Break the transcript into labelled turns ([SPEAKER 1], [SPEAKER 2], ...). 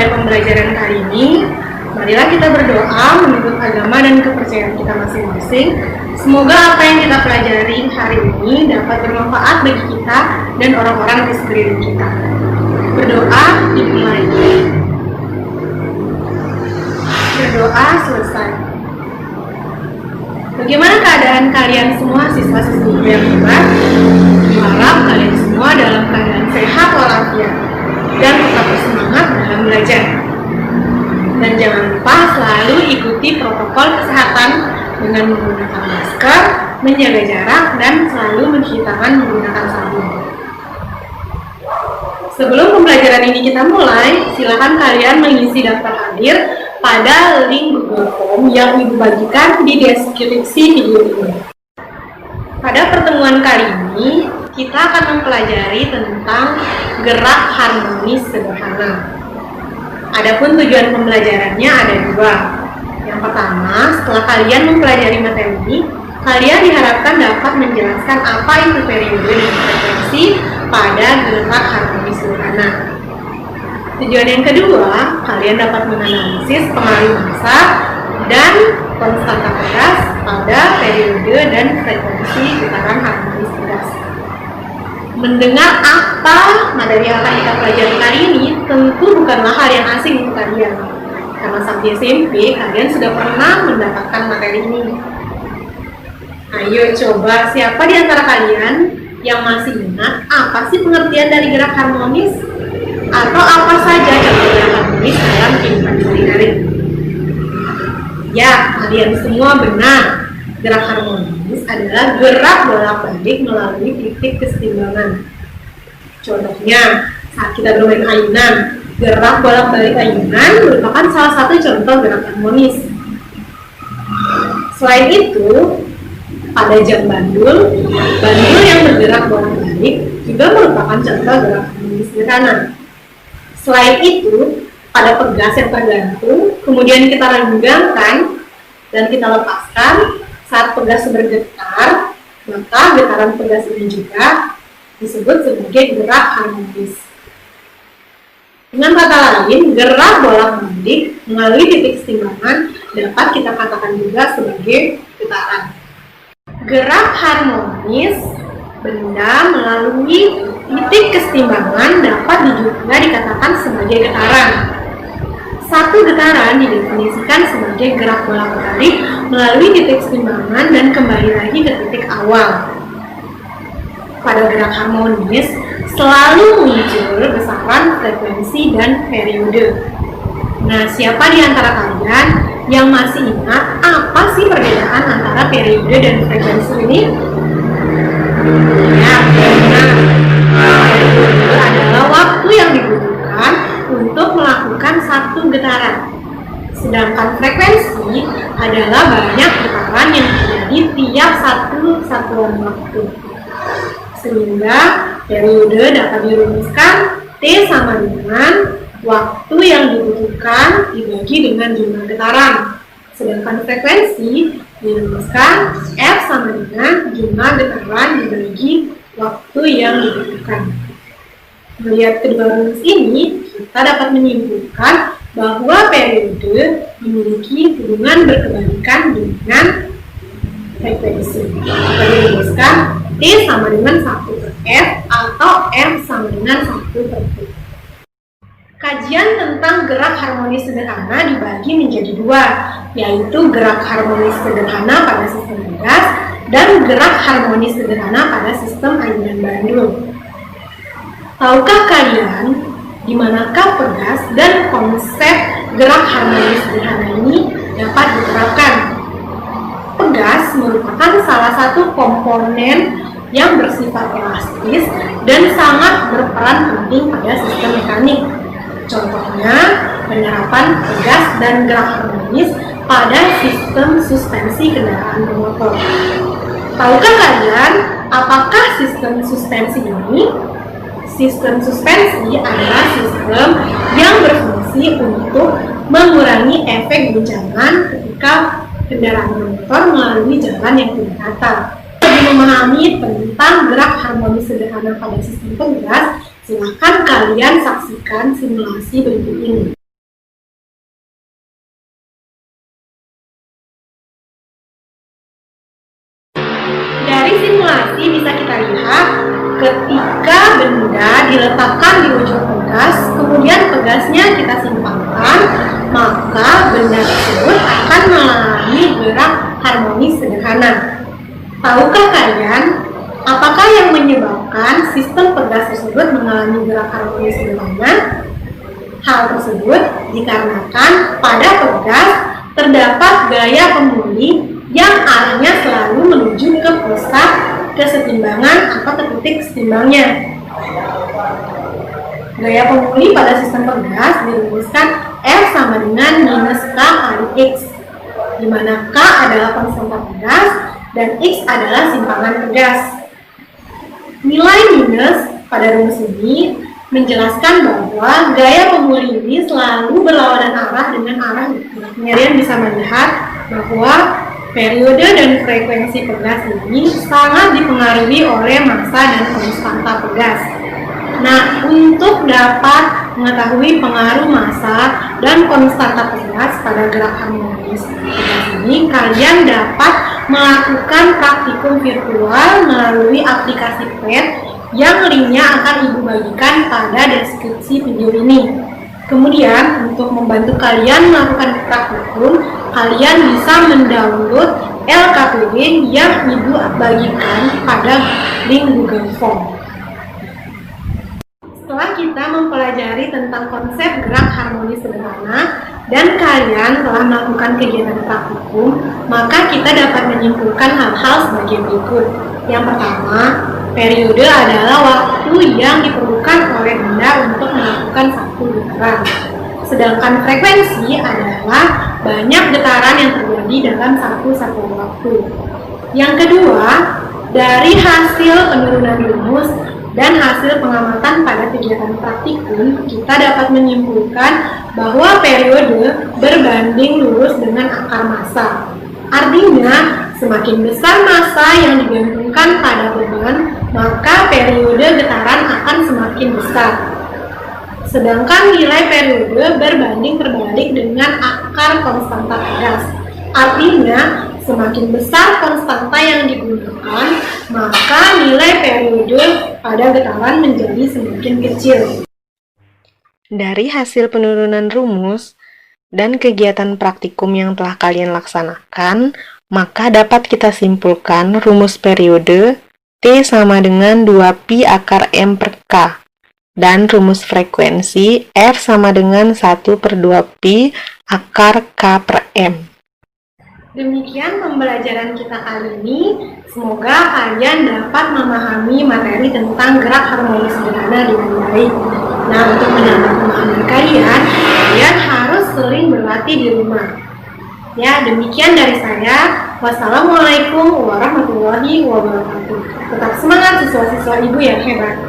[SPEAKER 1] memulai pembelajaran kali ini, marilah kita berdoa menurut agama dan kepercayaan kita masing-masing. Semoga apa yang kita pelajari hari ini dapat bermanfaat bagi kita dan orang-orang di sekeliling kita. Berdoa dimulai. Berdoa selesai. Bagaimana keadaan kalian semua siswa-siswi yang hebat? Harap kalian semua dalam keadaan sehat walafiat dan tetap bersemangat dalam belajar. Dan jangan lupa selalu ikuti protokol kesehatan dengan menggunakan masker, menjaga jarak, dan selalu mencuci tangan menggunakan sabun. Sebelum pembelajaran ini kita mulai, silakan kalian mengisi daftar hadir pada link Google Form yang Ibu bagikan di deskripsi video ini. Pada pertemuan kali ini, kita akan mempelajari tentang gerak harmonis sederhana. Adapun tujuan pembelajarannya ada dua. Yang pertama, setelah kalian mempelajari materi ini, kalian diharapkan dapat menjelaskan apa itu periode dan frekuensi pada gerak harmonis sederhana. Tujuan yang kedua, kalian dapat menganalisis pengaruh massa dan konstanta pegas pada periode dan frekuensi getaran harmonis pegas. Mendengar apa materi yang akan kita pelajari kali ini tentu bukanlah hal yang asing untuk kalian, karena sampai SMP kalian sudah pernah mendapatkan materi ini. Ayo coba, siapa di antara kalian yang masih ingat apa sih pengertian dari gerak harmonis? Atau apa saja contoh gerak harmonis dalam kehidupan sehari-hari? Ya, kalian semua benar. Gerak harmonis adalah gerak bolak-balik melalui titik kesetimbangan. Contohnya, saat kita bermain ayunan, gerak bolak-balik ayunan merupakan salah satu contoh gerak harmonis. Selain itu, pada jam bandul yang bergerak bolak-balik juga merupakan contoh gerak harmonis sederhana. Selain itu, pada pegas yang tergantung, kemudian kita renggangkan dan kita lepaskan. Saat pegas bergetar, maka getaran pegas ini juga disebut sebagai gerak harmonis. Dengan kata lain, gerak bolak-balik melalui titik kesetimbangan dapat kita katakan juga sebagai getaran. Gerak harmonis benda melalui titik kesetimbangan dapat juga dikatakan sebagai getaran. Satu getaran didefinisikan sebagai gerak bolak-balik melalui titik kesetimbangan dan kembali lagi ke titik awal. Pada gerak harmonis selalu muncul besaran, frekuensi, dan periode. Nah, siapa di antara kalian yang masih ingat apa sih perbedaan antara periode dan frekuensi ini? Ya, benar. Periode adalah waktu yang dibutuhkan untuk melakukan satu getaran. Sedangkan frekuensi adalah banyak getaran yang terjadi tiap satu satuan waktu. Sehingga periode dapat dirumuskan T sama dengan waktu yang dibutuhkan dibagi dengan jumlah getaran. Sedangkan frekuensi dirumuskan F sama dengan jumlah getaran dibagi waktu yang dibutuhkan. Melihat kedua rumus ini, kita dapat menyimpulkan bahwa periode memiliki hubungan berkebalikan dengan frekuensi. Kita dirumuskan T sama dengan 1/F atau M sama dengan 1/T. Kajian tentang gerak harmonis sederhana dibagi menjadi dua, yaitu gerak harmonis sederhana pada sistem pegas dan gerak harmonis sederhana pada sistem ayunan bandul. Tahukah kalian di manakah pegas dan konsep gerak harmonis sederhana ini dapat diterapkan? Pegas merupakan salah satu komponen yang bersifat elastis dan sangat berperan penting pada sistem mekanik. Contohnya, penerapan pegas dan gerak harmonis pada sistem suspensi kendaraan bermotor. Tahukah kalian apakah sistem suspensi ini? Sistem suspensi adalah sistem yang berfungsi untuk mengurangi efek guncangan ketika kendaraan bermotor melalui jalan yang tidak rata. Untuk memahami tentang gerak harmonis sederhana pada sistem pegas, silakan kalian saksikan simulasi berikut ini. Ketika benda diletakkan di ujung pegas, kemudian pegasnya kita simpangkan, maka benda tersebut akan mengalami gerak harmonis sederhana. Tahukah kalian, apakah yang menyebabkan sistem pegas tersebut mengalami gerak harmonis sederhana? Hal tersebut dikarenakan pada pegas terdapat gaya pemuli yang arahnya selalu menuju ke pusat kesetimbangan atau ke titik setimbangnya. Gaya pemuli pada sistem pegas dirumuskan F sama dengan minus K kali X, di mana K adalah konstanta pegas dan X adalah simpangan pegas. Nilai minus pada rumus ini menjelaskan bahwa gaya pemuli ini selalu berlawanan arah dengan arah. Kalian bisa melihat bahwa periode dan frekuensi pegas ini sangat dipengaruhi oleh massa dan konstanta pegas. Nah, untuk dapat mengetahui pengaruh massa dan konstanta pegas pada gerak harmonis pegas ini, kalian dapat melakukan praktikum virtual melalui aplikasi PET yang linknya akan Ibu bagikan pada deskripsi video ini. Kemudian, untuk membantu kalian melakukan praktikum, kalian bisa mendownload LKPD yang Ibu bagikan pada link Google Form. Setelah kita mempelajari tentang konsep gerak harmonis sederhana dan kalian telah melakukan kegiatan praktikum, maka kita dapat menyimpulkan hal-hal sebagai berikut. Yang pertama, periode adalah waktu yang diperlukan oleh benda untuk melakukan satu getaran. Sedangkan frekuensi adalah banyak getaran yang terjadi dalam satu satuan waktu. Yang kedua, dari hasil penurunan rumus dan hasil pengamatan pada kegiatan praktikum, kita dapat menyimpulkan bahwa periode berbanding lurus dengan akar massa. Artinya, semakin besar massa yang digantungkan pada beban, maka periode getaran akan semakin besar. Sedangkan nilai periode berbanding terbalik dengan akar konstanta pegas. Artinya, semakin besar konstanta yang digunakan, maka nilai periode pada getaran menjadi semakin kecil.
[SPEAKER 2] Dari hasil penurunan rumus dan kegiatan praktikum yang telah kalian laksanakan, maka dapat kita simpulkan rumus periode T sama dengan 2pi akar M per K, dan rumus frekuensi F sama dengan 1/2pi akar K per M.
[SPEAKER 1] Demikian pembelajaran kita kali ini. Semoga kalian dapat memahami materi tentang gerak harmonis sederhana dengan baik. Nah, untuk menambah pemahaman kalian harus sering berlatih di rumah. Ya, demikian dari saya. Wassalamualaikum warahmatullahi wabarakatuh. Tetap semangat siswa-siswa Ibu yang hebat.